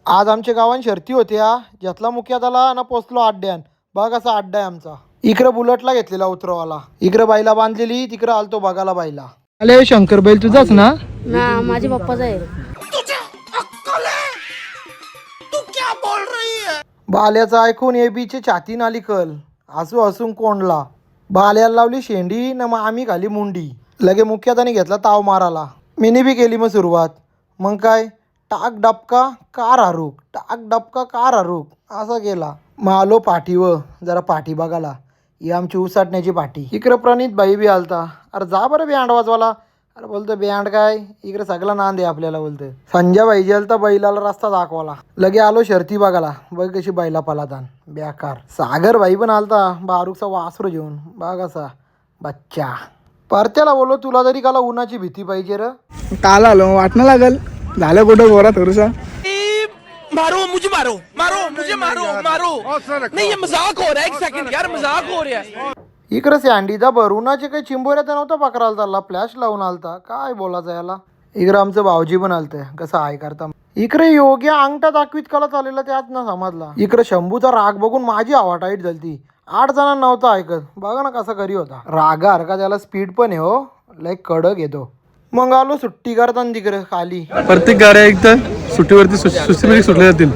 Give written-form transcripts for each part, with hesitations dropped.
आज आमच्या गावात शर्ती होत्या. ज्यातला मुख्यात आला ना पोचलो अड्ड्यान. बघ असा अड्डा आहे आमचा. इकडं बुलेटला घेतलेला उतरवाला. इकडं बाईला बांधलेली, तिकडं आलतो बघायला बाईला. अरे शंकर बैल तुझाच ना? ना माझे पप्पाचा आहे. बाल्याचं ऐकून एबीचे छाती नाली कल. हसू हसून कोंडला. बाल्याला लावली शेंडी न मग आम्ही खाली मुंडी. लगे मुख्याताने घेतला ताव माराला. मिनी बी केली मग सुरुवात. मग काय टाक डबका कार हारूक, टाक डबका कार हारूक असा केला. मग आलो पाठीवर जरा पाठी बघायला. ही आमची उसाटण्याची पाठी. इकडं प्रणित बाई बी आलता. अरे जा बरं बँड वाजवाला. अरे बोलतो बँड काय इकडे सगळा नांद आहे आपल्याला बोलतं. संजय बाई जेलता बैलाला रस्ता दाखवाला. लगे आलो शर्ती बघायला. बघ कशी बैला पलातान बेकार. सागर भाई पण आलता बारूकचा वासरू घेऊन. बघ असा बच्चा. परत्याला बोलो तुला तरी काला उन्हाची भीती पाहिजे र. काल आलो वाटणं लागल. झालं कुठं गोरा थोडसा. मारो मुझे मारो मारो मुझे मारो मारो नहीं ये मजाक हो रहा है एक सेकंड यार मजाक हो रहा है. इकडं सँडीचा उन्हाचे काही चिंबोऱ्या तर नव्हता पकडायला चालला. फ्लॅश लावून आलता काय बोलायचं याला. इकडं आमचं भाऊजी पण आलतं कसं आहे करता. इकडे योग्य अंगठा दाखवीत कला चाललेला त्यात ना समजला. इकडे शंभूचा राग बघून माझी हवा टाईट झालती. 8 जणांना नव्हता ऐकत. बघा ना कसा करी होता. रागासारखा त्याला स्पीड पण आहे हो. लाईक कडक येतो. मग आलो सुट्टी करताना तिकडे खाली. प्रत्येक गाड्या एक तर सुट्टीवरती सुट्टीमध्ये सुटल्या जातील.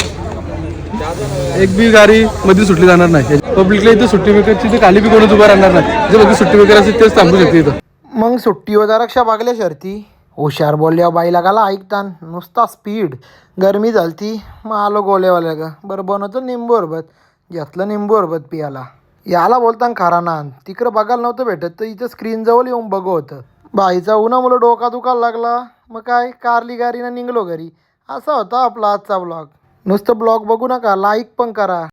एक बी गाडी मध्ये सुटली जाणार नाही. पब्लिकला इथं सुट्टी मेकरची तर खाली बी कोणच उभा राहणार नाही. जे बघ सुट्टी मेकर असेल तेच थांबू शकते इथं. मग सुट्टीवर रक्षा बागल्या शर्ती. हुशार बोलल्या बाईला गाला ऐकतान नुसता स्पीड. गरमी झालती मग आलो गोलेवाल्या का बरं बनवतो निंबू सरबत. घेतलं निंबू सरबत पियाला. याला बोलताना खरा ना तिकडं बघायला नव्हतं भेटत तर इथं स्क्रीन जवळ येऊन बघू होतं. बाईचा उन्हामुळे डोका दुखायला लागला. मग काय कारली गाडीनं निघलो घरी. असा होता आपला आजचा ब्लॉग. नुसतं ब्लॉग बघू नका लाईक पण करा.